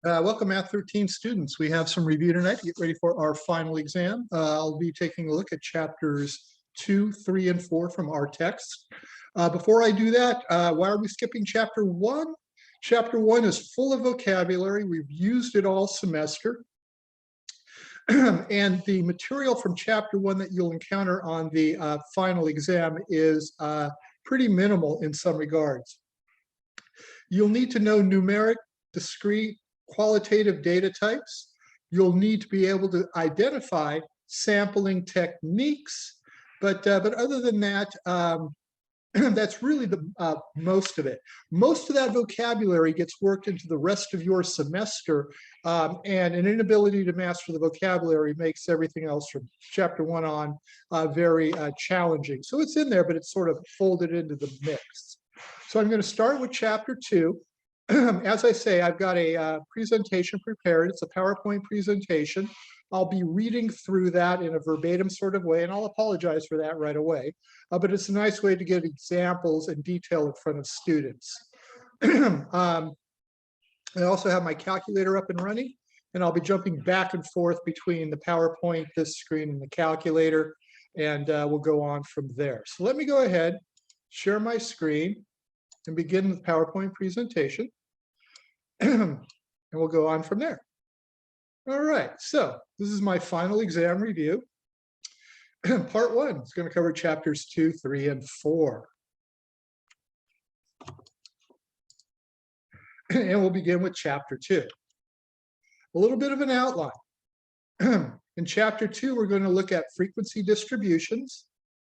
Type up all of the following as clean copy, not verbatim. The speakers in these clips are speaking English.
Welcome, Math 13 students. We have some review tonight to get ready for our final exam. I'll be taking a look at chapters 2, 3, and 4 from our text. Before I do that, why are we skipping chapter 1? Chapter 1 is full of vocabulary. We've used it all semester. And the material from chapter 1 that you'll encounter on the final exam is pretty minimal in some regards. You'll need to know numeric, discrete, qualitative data types. You'll need to be able to identify sampling techniques, but other than that, that's really the most of it. Most of that vocabulary gets worked into the rest of your semester, and an inability to master the vocabulary makes everything else from chapter 1 on very challenging. So it's in there, but it's sort of folded into the mix. So I'm going to start with chapter 2. As I say, I've got a presentation prepared. It's a PowerPoint presentation. I'll be reading through that in a verbatim sort of way, and I'll apologize for that right away. But it's a nice way to get examples and detail in front of students. I also have my calculator up and running, and I'll be jumping back and forth between the PowerPoint, this screen, and the calculator, and we'll go on from there. So let me go ahead, share my screen, and begin the PowerPoint presentation. And we'll go on from there. All right, so this is my final exam review. Part 1 is going to cover chapters 2, 3, and 4. And we'll begin with chapter 2. A little bit of an outline. In chapter 2, we're going to look at frequency distributions,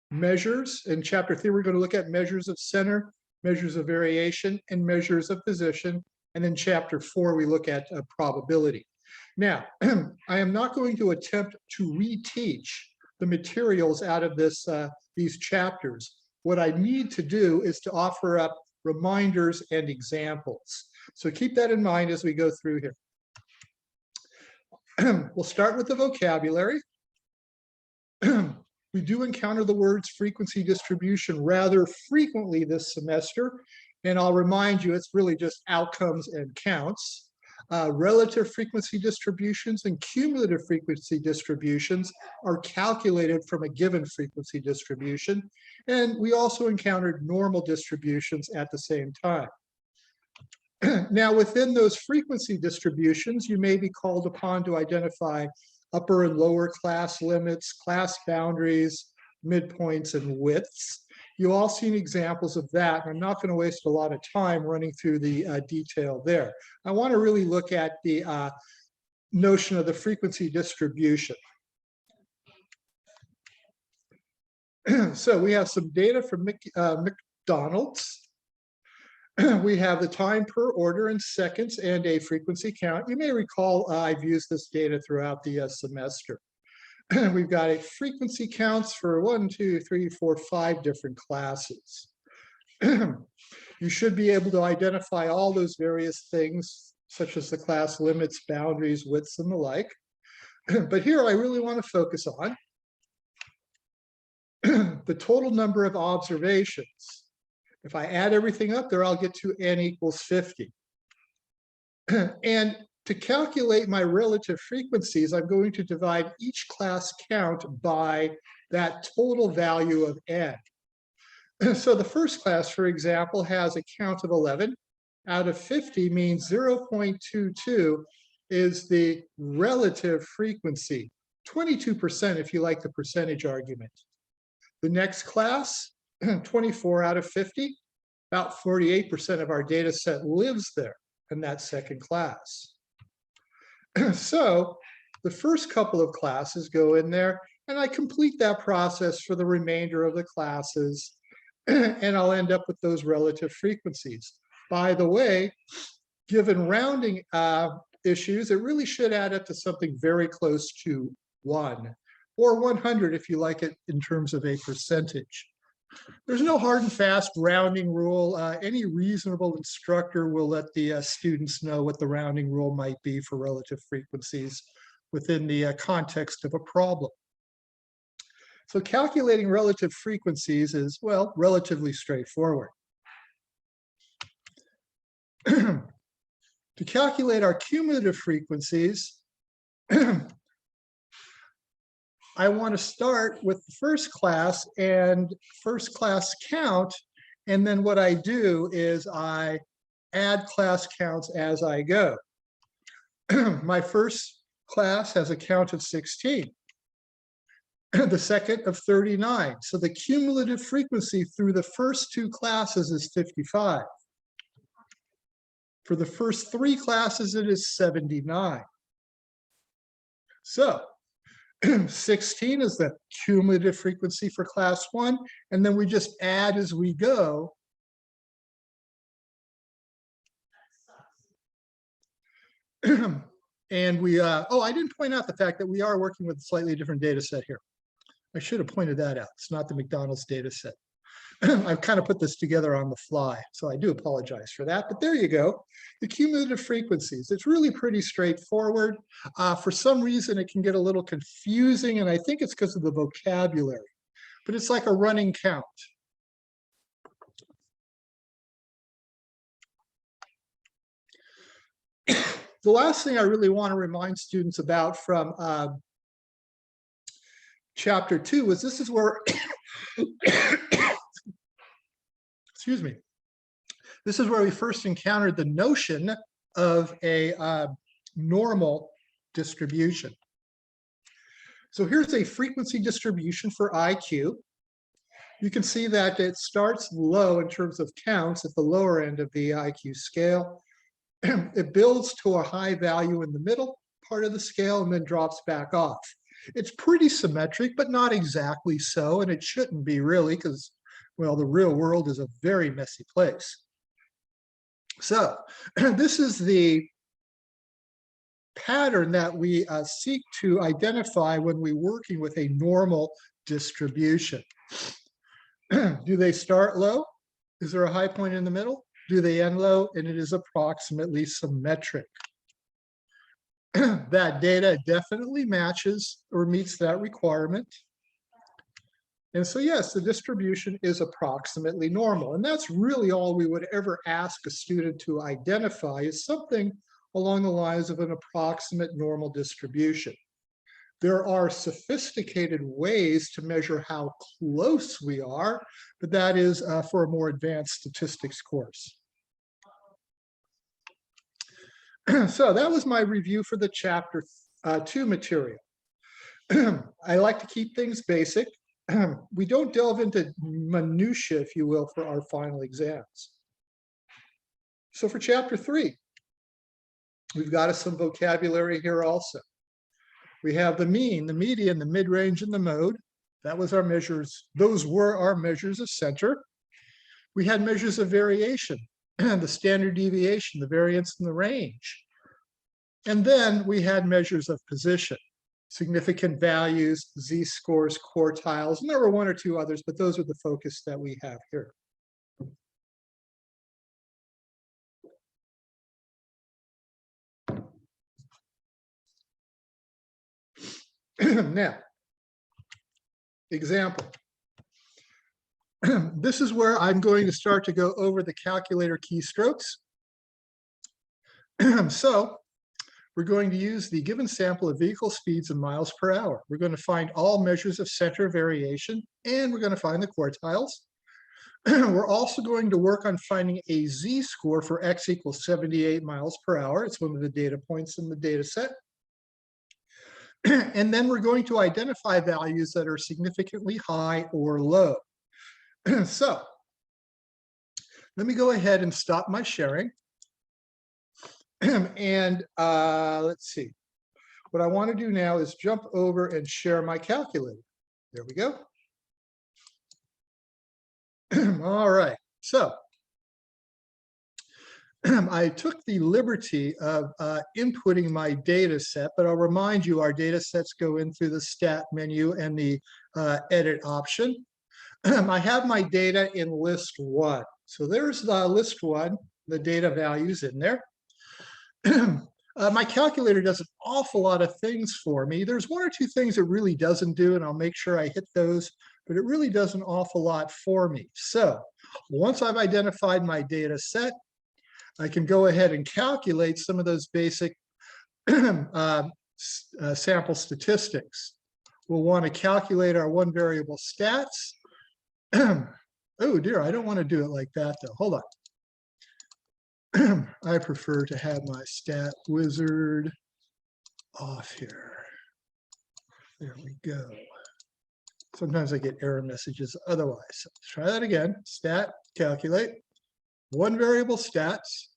measures. In chapter 3, we're going to look at measures of center, measures of variation, and measures of position. And in chapter 4, we look at probability. Now, I am not going to attempt to reteach the materials out of these chapters. What I need to do is to offer up reminders and examples. So keep that in mind as we go through here. We'll start with the vocabulary. We do encounter the words frequency distribution rather frequently this semester. And I'll remind you, it's really just outcomes and counts. Relative frequency distributions and cumulative frequency distributions are calculated from a given frequency distribution. And we also encountered normal distributions at the same time. Now, within those frequency distributions, you may be called upon to identify upper and lower class limits, class boundaries, midpoints, and widths. You all seen examples of that, and I'm not going to waste a lot of time running through the detail there. I want to really look at the notion of the frequency distribution. So we have some data from McDonald's. We have the time per order in seconds and a frequency count. You may recall I've used this data throughout the semester. We've got a frequency counts for 1, 2, 3, 4, 5 different classes. You should be able to identify all those various things, such as the class limits, boundaries, widths, and the like. But here I really want to focus on the total number of observations. If I add everything up there, I'll get to n equals 50. And to calculate my relative frequencies, I'm going to divide each class count by that total value of n. So the first class, for example, has a count of 11 out of 50, means 0.22 is the relative frequency, 22% if you like the percentage argument. The next class, 24 out of 50, about 48% of our data set lives there in that second class. So the first couple of classes go in there, and I complete that process for the remainder of the classes, and I'll end up with those relative frequencies. By the way, given rounding issues, it really should add up to something very close to 1, or 100 if you like it in terms of a percentage. There's no hard and fast rounding rule. Any reasonable instructor will let the students know what the rounding rule might be for relative frequencies within the context of a problem. So calculating relative frequencies is, well, relatively straightforward. To calculate our cumulative frequencies, I want to start with the first class and first class count. And then what I do is I add class counts as I go. My first class has a count of 16. The second of 39. So the cumulative frequency through the first two classes is 55. For the first three classes, it is 79. So 16 is the cumulative frequency for class 1, and then we just add as we go. And we, oh, I didn't point out the fact that we are working with a slightly different data set here. I should have pointed that out. It's not the McDonald's data set. I've kind of put this together on the fly, so I do apologize for that. But there you go, the cumulative frequencies. It's really pretty straightforward. For some reason, it can get a little confusing, and I think it's because of the vocabulary. But it's like a running count. The last thing I really want to remind students about from Chapter 2 was this is where excuse me, this is where we first encountered the notion of a normal distribution. So here's a frequency distribution for IQ. You can see that it starts low in terms of counts at the lower end of the IQ scale. It builds to a high value in the middle part of the scale and then drops back off. It's pretty symmetric, but not exactly so, and it shouldn't be really because, well, the real world is a very messy place. So this is the pattern that we seek to identify when we're working with a normal distribution. Do they start low? Is there a high point in the middle? Do they end low? And it is approximately symmetric. That data definitely matches or meets that requirement. And so, yes, the distribution is approximately normal. And that's really all we would ever ask a student to identify, is something along the lines of an approximate normal distribution. There are sophisticated ways to measure how close we are, but that is for a more advanced statistics course. So that was my review for the Chapter 2 material. I like to keep things basic. We don't delve into minutiae, if you will, for our final exams. So for Chapter 3, we've got some vocabulary here also. We have the mean, the median, the mid-range, and the mode. That was our measures. Those were our measures of center. We had measures of variation, the standard deviation, the variance, and the range. And then we had measures of position, significant values, z-scores, quartiles, and there were one or two others, but those are the focus that we have here. Now, example. This is where I'm going to start to go over the calculator keystrokes. So we're going to use the given sample of vehicle speeds in miles per hour. We're going to find all measures of center variation, and we're going to find the quartiles. We're also going to work on finding a z-score for x equals 78 miles per hour. It's one of the data points in the data set. And then we're going to identify values that are significantly high or low. So let me go ahead and stop my sharing. And let's see. What I want to do now is jump over and share my calculator. There we go. All right. So I took the liberty of inputting my data set, but I'll remind you our data sets go in through the stat menu and the edit option. I have my data in list 1. So there's the list 1, the data values in there. My calculator does an awful lot of things for me. There's one or two things it really doesn't do, and I'll make sure I hit those, but it really does an awful lot for me. So once I've identified my data set, I can go ahead and calculate some of those basic sample statistics. We'll want to calculate our one variable stats. Oh dear, I don't want to do it like that though. Hold on. I prefer to have my stat wizard off here. There we go. Sometimes I get error messages otherwise. So let's try that again. Stat, calculate, one variable stats.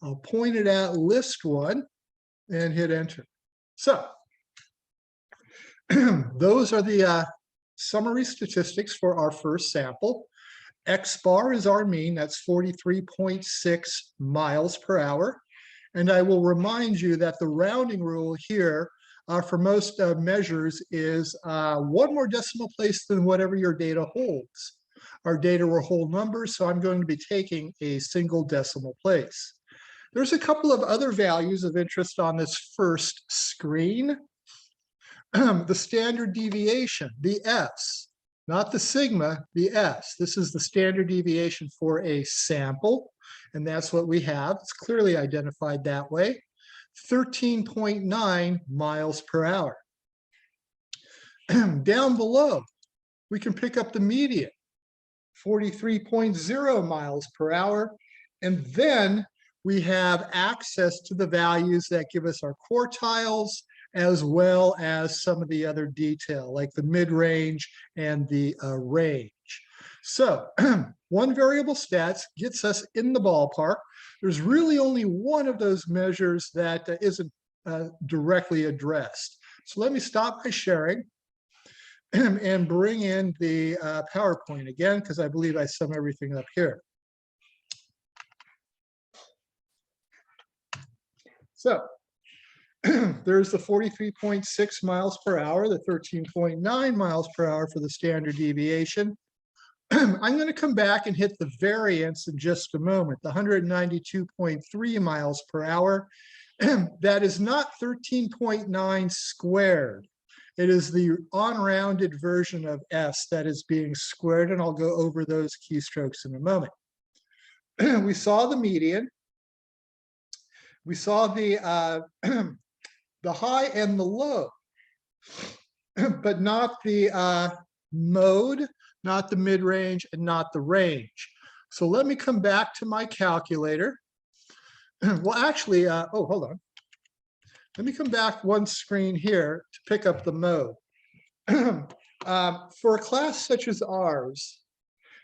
I'll point it at list one and hit enter. So those are the summary statistics for our first sample. X bar is our mean, that's 43.6 miles per hour. And I will remind you that the rounding rule here for most measures is one more decimal place than whatever your data holds. Our data were whole numbers, so I'm going to be taking a single decimal place. There's a couple of other values of interest on this first screen. The standard deviation, the S, not the sigma, the S. This is the standard deviation for a sample, and that's what we have. It's clearly identified that way. 13.9 miles per hour. Down below, we can pick up the median, 43.0 miles per hour. And then we have access to the values that give us our quartiles, as well as some of the other detail, like the mid-range and the range. So one variable stats gets us in the ballpark. There's really only one of those measures that isn't directly addressed. So let me stop my sharing and bring in the PowerPoint again, because I believe I sum everything up here. So there's the 43.6 miles per hour, the 13.9 miles per hour for the standard deviation. I'm going to come back and hit the variance in just a moment, the 192.3 miles per hour. That is not 13.9 squared. It is the unrounded version of S that is being squared, and I'll go over those keystrokes in a moment. We saw the median. We saw the high and the low, but not the mode, not the mid-range, and not the range. So let me come back to my calculator. Well, actually, oh, hold on. Let me come back one screen here to pick up the mode. For a class such as ours,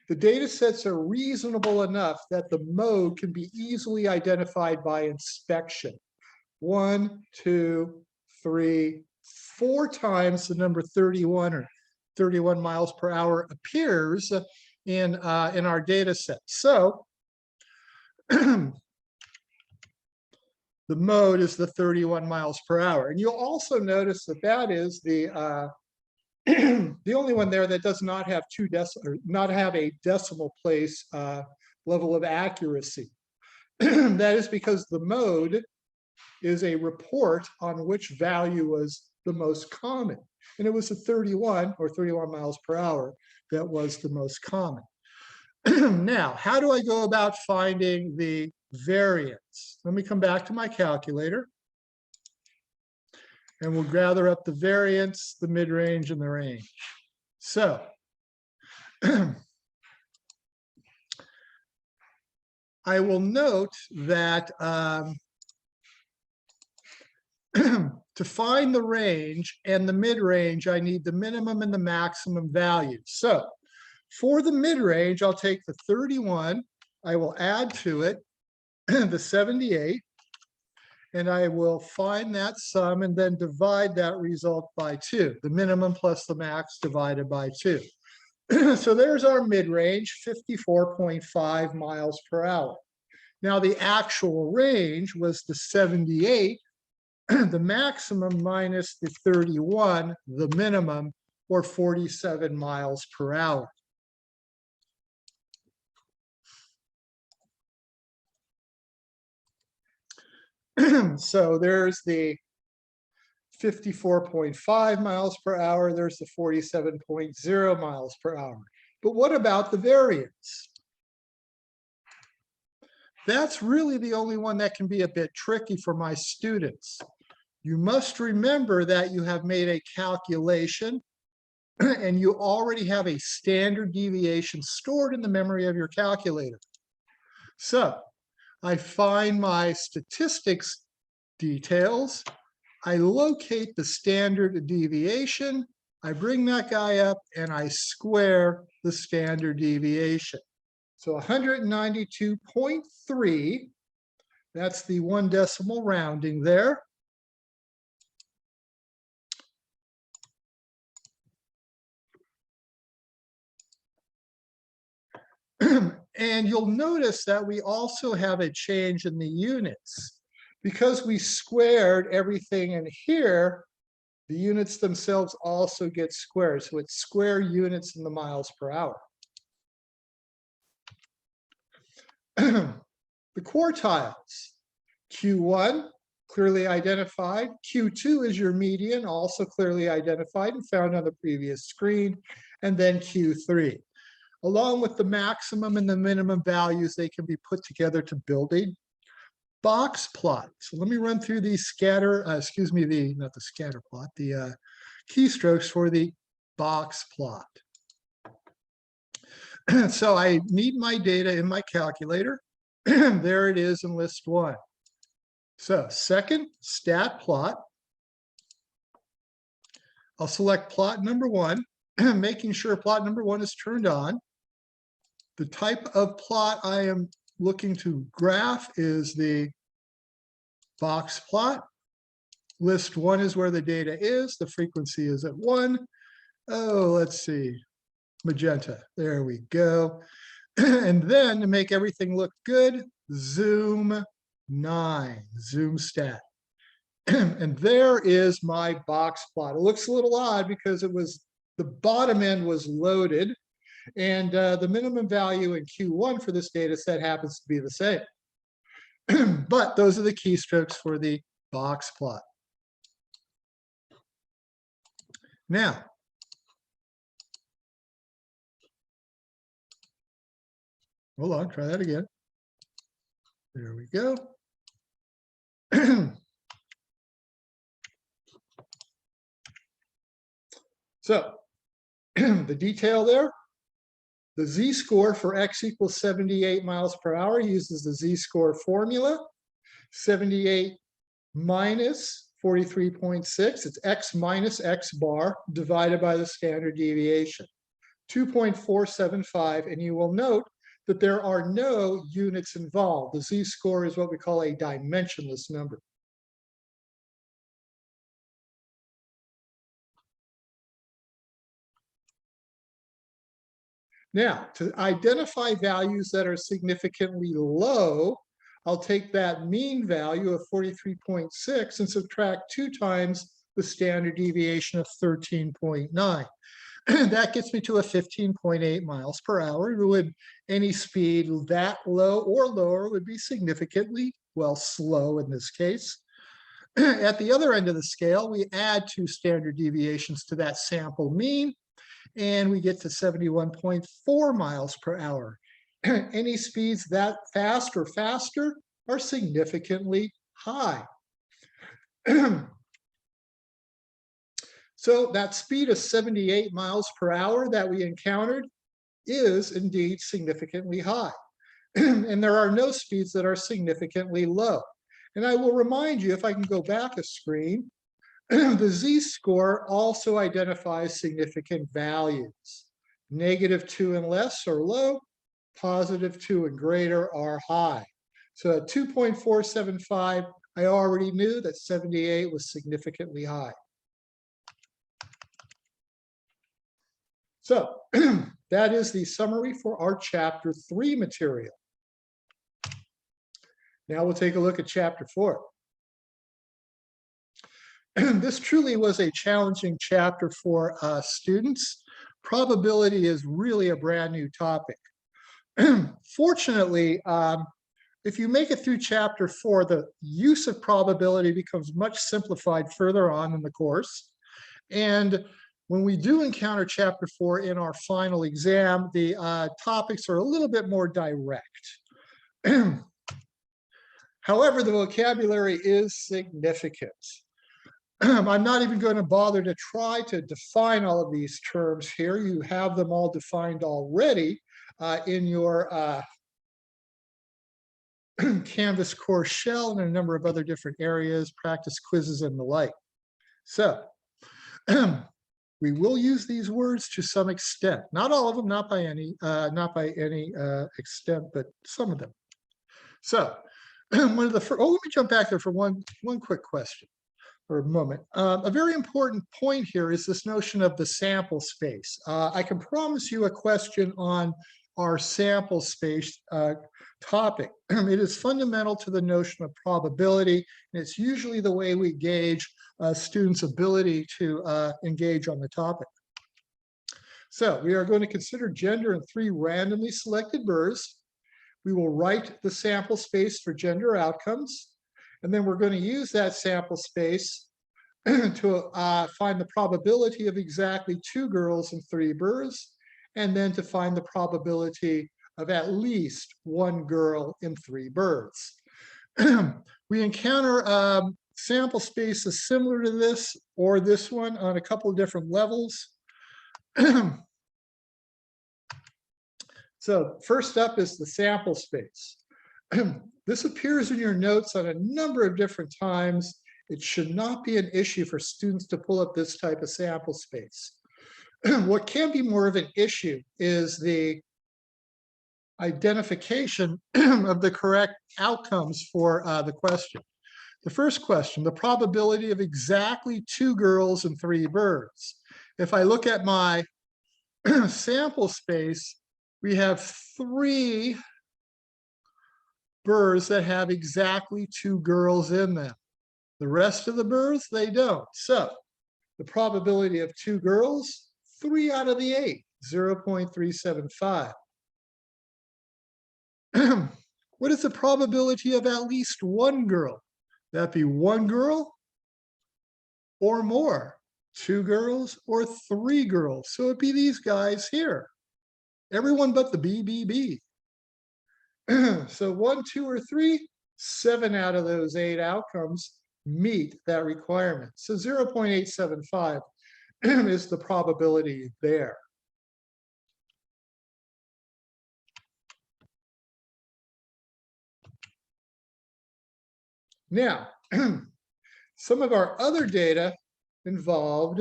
the data sets are reasonable enough that the mode can be easily identified by inspection. 1, 2, 3, 4 times the number 31 or 31 miles per hour appears in our data set. So the mode is the 31 miles per hour. And you'll also notice that that is the the only one there that does not have not have a decimal place level of accuracy. That is because the mode is a report on which value was the most common. And it was the 31 or 31 miles per hour that was the most common. Now, how do I go about finding the variance? Let me come back to my calculator. And we'll gather up the variance, the mid-range, and the range. So I will note that to find the range and the mid-range, I need the minimum and the maximum values. So for the mid-range, I'll take the 31, I will add to it the 78, and I will find that sum and then divide that result by 2, the minimum plus the max divided by 2. So there's our mid-range, 54.5 miles per hour. Now the actual range was the 78, the maximum minus the 31, the minimum, or 47 miles per hour. So there's the 54.5 miles per hour, there's the 47.0 miles per hour. But what about the variance? That's really the only one that can be a bit tricky for my students. You must remember that you have made a calculation and you already have a standard deviation stored in the memory of your calculator. So I find my statistics details, I locate the standard deviation, I bring that guy up and I square the standard deviation. So 192.3, that's the 1 decimal rounding there. And you'll notice that we also have a change in the units. Because we squared everything in here, the units themselves also get squared. So it's square units in the miles per hour. The quartiles, Q1, clearly identified. Q2 is your median, also clearly identified and found on the previous screen. And then Q3. Along with the maximum and the minimum values, they can be put together to build a box plot. So let me run through these not the scatter plot, the keystrokes for the box plot. So I need my data in my calculator. There it is in list 1. So second, stat plot. I'll select plot number 1, making sure plot number 1 is turned on. The type of plot I am looking to graph is the box plot. List 1 is where the data is. The frequency is at 1. Oh, let's see. Magenta. There we go. And then to make everything look good, zoom 9, zoom stat. And there is my box plot. It looks a little odd because it was the bottom end was loaded. And the minimum value in Q1 for this data set happens to be the same. But those are the keystrokes for the box plot. Now, hold on, try that again. There we go. So, the detail there. The z-score for x equals 78 miles per hour uses the z-score formula. 78 minus 43.6, it's x minus x bar divided by the standard deviation. 2.475, and you will note that there are no units involved. The z-score is what we call a dimensionless number. Now, to identify values that are significantly low, I'll take that mean value of 43.6 and subtract 2 times the standard deviation of 13.9. That gets me to a 15.8 miles per hour. Would any speed that low or lower would be significantly, well, slow in this case. At the other end of the scale, we add 2 standard deviations to that sample mean, and we get to 71.4 miles per hour. Any speeds that fast or faster are significantly high. So that speed of 78 miles per hour that we encountered is indeed significantly high. And there are no speeds that are significantly low. And I will remind you, if I can go back a screen, the z-score also identifies significant values. -2 and less are low, +2 and greater are high. So at 2.475, I already knew that 78 was significantly high. So that is the summary for our chapter 3 material. Now we'll take a look at chapter 4. This truly was a challenging chapter for students. Probability is really a brand new topic. Fortunately, if you make it through chapter 4, the use of probability becomes much simplified further on in the course. And when we do encounter chapter 4 in our final exam, the topics are a little bit more direct. However, the vocabulary is significant. I'm not even going to bother to try to define all of these terms here. You have them all defined already in your Canvas course shell and a number of other different areas, practice quizzes and the like. So we will use these words to some extent, not all of them, not by any extent, but some of them. So one of the first, let me jump back there for one quick question for a moment. A very important point here is this notion of the sample space. I can promise you a question on our sample space topic. It is fundamental to the notion of probability, and it's usually the way we gauge students' ability to engage on the topic. So we are going to consider gender in 3 randomly selected burrs. We will write the sample space for gender outcomes, and then we're going to use that sample space to find the probability of exactly 2 girls in 3 burrs, and then to find the probability of at least 1 girl in 3 burrs. We encounter sample spaces similar to this or this one on a couple of different levels. So first up is the sample space. This appears in your notes on a number of different times. It should not be an issue for students to pull up this type of sample space. What can be more of an issue is the identification of the correct outcomes for the question. The first question, the probability of exactly 2 girls and 3 birds. If I look at my sample space, we have 3 birds that have exactly 2 girls in them. The rest of the birds, they don't. So the probability of 2 girls, 3 out of the 8, 0.375. What is the probability of at least 1 girl? That'd be 1 girl or more, 2 girls or 3 girls. So it'd be these guys here. Everyone but the BBB. So 1, 2, or 3, 7 out of those 8 outcomes meet that requirement. So 0.875 is the probability there. Now, some of our other data involved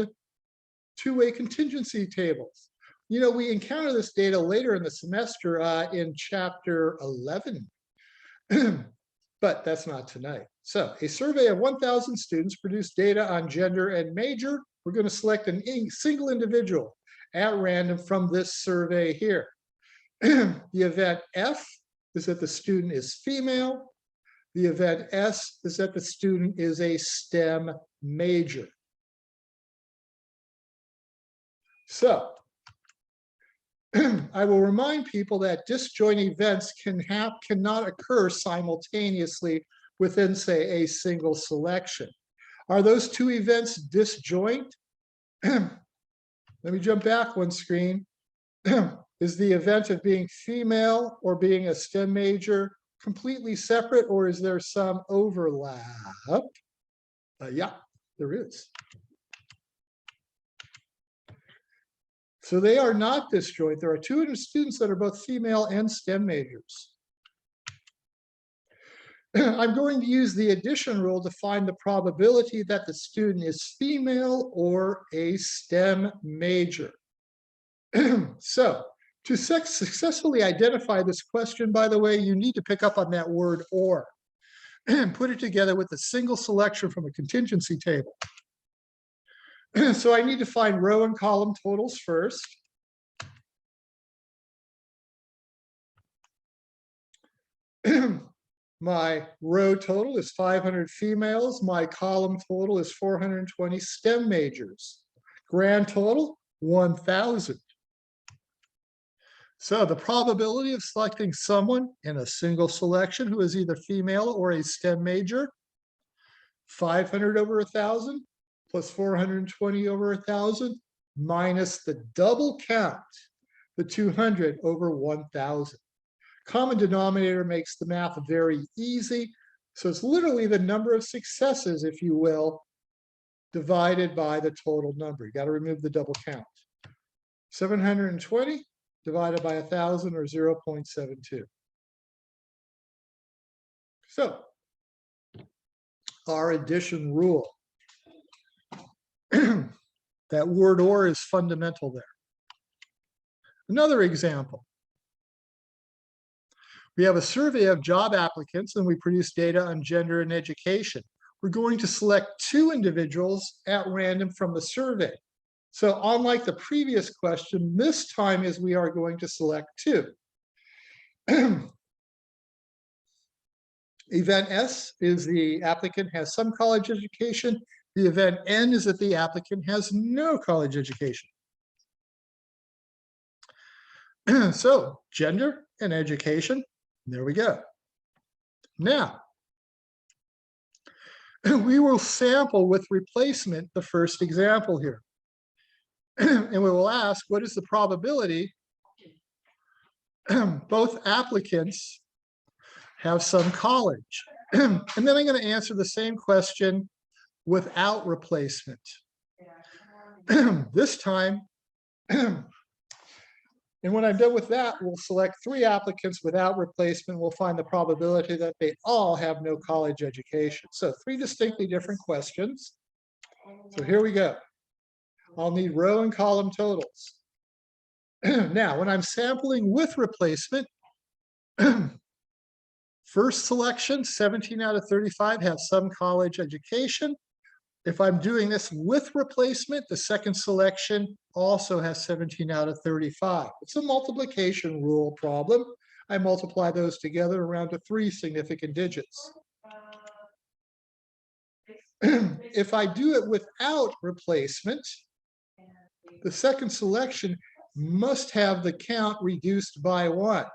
2-way contingency tables. You know, we encounter this data later in the semester in chapter 11, but that's not tonight. So a survey of 1,000 students produced data on gender and major. We're going to select a single individual at random from this survey here. The event F is that the student is female. The event S is that the student is a STEM major. So I will remind people that disjoint events cannot occur simultaneously within, say, a single selection. Are those 2 events disjoint? Let me jump back one screen. Is the event of being female or being a STEM major completely separate, or is there some overlap? Yeah, there is. So they are not disjoint. There are 200 students that are both female and STEM majors. I'm going to use the addition rule to find the probability that the student is female or a STEM major. So to successfully identify this question, by the way, you need to pick up on that word or and put it together with a single selection from a contingency table. So I need to find row and column totals first. My row total is 500 females. My column total is 420 STEM majors. Grand total, 1,000. So the probability of selecting someone in a single selection who is either female or a STEM major, 500 over 1,000 plus 420 over 1,000 minus the double count, the 200 over 1,000. Common denominator makes the math very easy. So it's literally the number of successes, if you will, divided by the total number. You got to remove the double count. 720 divided by 1,000, or 0.72. So our addition rule. That word "or" is fundamental there. Another example. We have a survey of job applicants and we produce data on gender and education. We're going to select 2 individuals at random from the survey. So unlike the previous question, this time is we are going to select 2. Event S is the applicant has some college education. The event N is that the applicant has no college education. So gender and education, there we go. Now, we will sample with replacement the first example here. And we will ask, what is the probability both applicants have some college? And then I'm going to answer the same question without replacement. This time, and when I'm done with that, we'll select 3 applicants without replacement. We'll find the probability that they all have no college education. So 3 distinctly different questions. So here we go. I'll need row and column totals. Now, when I'm sampling with replacement, first selection, 17 out of 35 have some college education. If I'm doing this with replacement, the second selection also has 17 out of 35. It's a multiplication rule problem. I multiply those together around to 3 significant digits. If I do it without replacement, the second selection must have the count reduced by 1.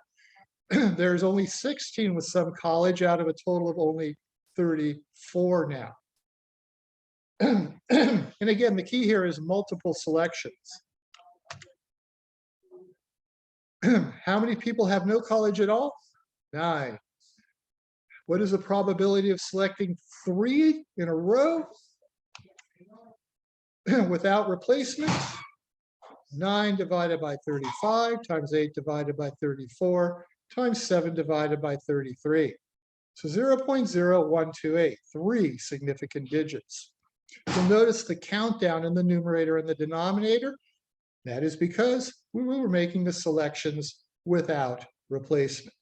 There's only 16 with some college out of a total of only 34 now. And again, the key here is multiple selections. How many people have no college at all? 9. What is the probability of selecting 3 in a row without replacement? 9 divided by 35 times 8 divided by 34 times 7 divided by 33. So 0.0128, 3 significant digits. You'll notice the countdown in the numerator and the denominator. That is because we were making the selections without replacement.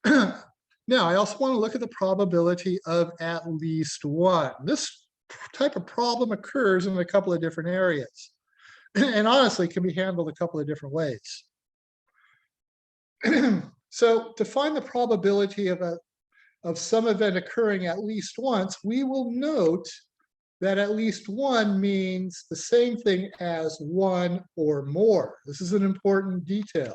Now, I also want to look at the probability of at least 1. This type of problem occurs in a couple of different areas, and honestly can be handled a couple of different ways. So to find the probability of some event occurring at least once, we will note that at least 1 means the same thing as 1 or more. This is an important detail.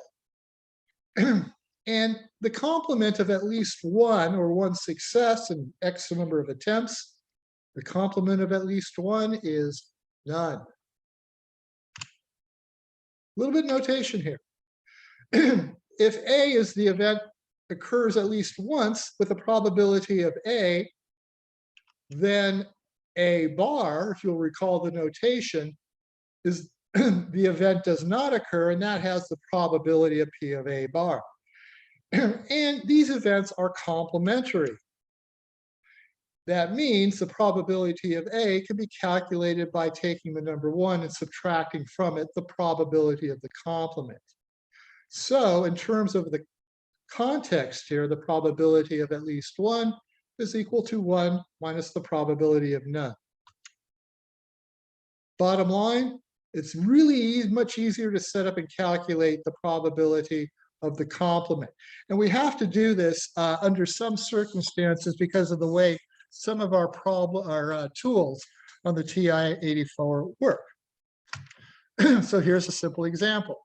And the complement of at least 1, or 1 success in X number of attempts, the complement of at least 1 is none. A little bit of notation here. If A is the event occurs at least once with a probability of A, then A bar, if you'll recall the notation, is the event does not occur, and that has the probability of P of A bar. And these events are complementary. That means the probability of A can be calculated by taking the number 1 and subtracting from it the probability of the complement. So in terms of the context here, the probability of at least 1 is equal to 1 minus the probability of none. Bottom line, it's really much easier to set up and calculate the probability of the complement. And we have to do this under some circumstances because of the way some of our tools on the TI-84 work. So here's a simple example.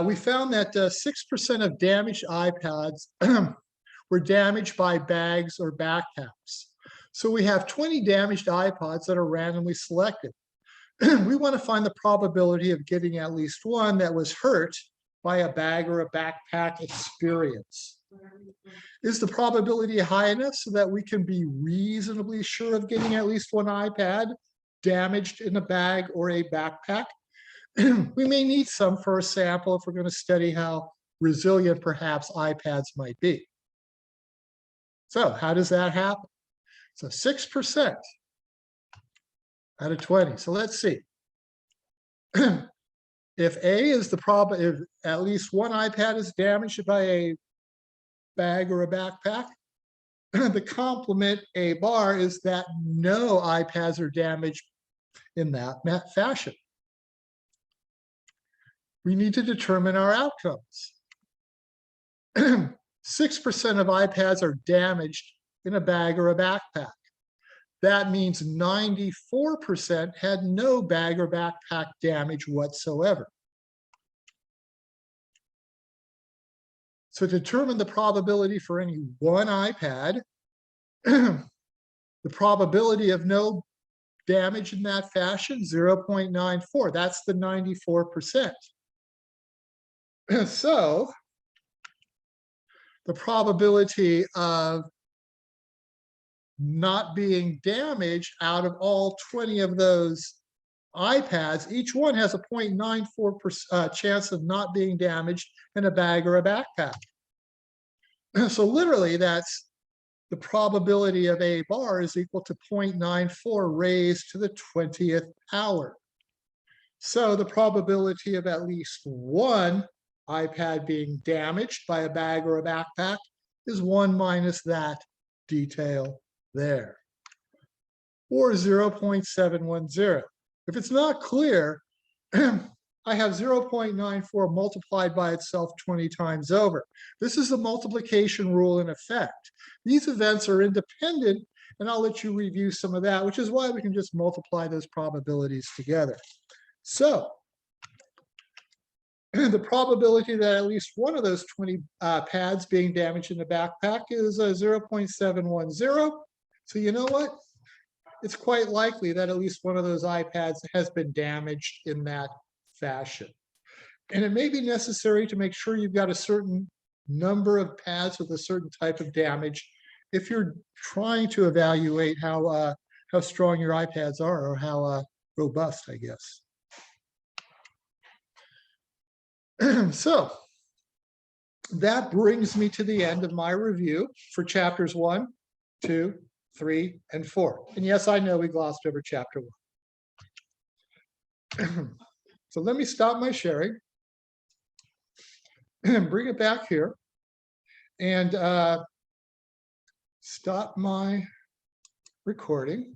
We found that 6% of damaged iPads were damaged by bags or backpacks. So we have 20 damaged iPods that are randomly selected. We want to find the probability of getting at least 1 that was hurt by a bag or a backpack experience? Is the probability high enough so that we can be reasonably sure of getting at least one iPad damaged in a bag or a backpack? We may need some for a sample if we're going to study how resilient perhaps iPads might be. So how does that happen? So 6% out of 20. So let's see. If A is the problem, if at least one iPad is damaged by a bag or a backpack, the complement A bar is that no iPads are damaged in that fashion. We need to determine our outcomes. 6% of iPads are damaged in a bag or a backpack. That means 94% had no bag or backpack damage whatsoever. So to determine the probability for any one iPad, the probability of no damage in that fashion, 0.94. That's the 94%. So the probability of not being damaged out of all 20 of those iPads, each one has a 0.94% chance of not being damaged in a bag or a backpack. So literally that's the probability of A bar is equal to 0.94 raised to the 20th power. So the probability of at least one iPad being damaged by a bag or a backpack is 1 minus that detail there, or 0.710. If it's not clear, I have 0.94 multiplied by itself 20 times over. This is the multiplication rule in effect. These events are independent, and I'll let you review some of that, which is why we can just multiply those probabilities together. So the probability that at least one of those 20 pads being damaged in the backpack is 0.710. So you know what? It's quite likely that at least one of those iPads has been damaged in that fashion. And it may be necessary to make sure you've got a certain number of pads with a certain type of damage if you're trying to evaluate how strong your iPads are, or how robust, I guess. So that brings me to the end of my review for chapters 1, 2, 3, and 4. And yes, I know we glossed over chapter 1. So let me stop my sharing and bring it back here and stop my recording.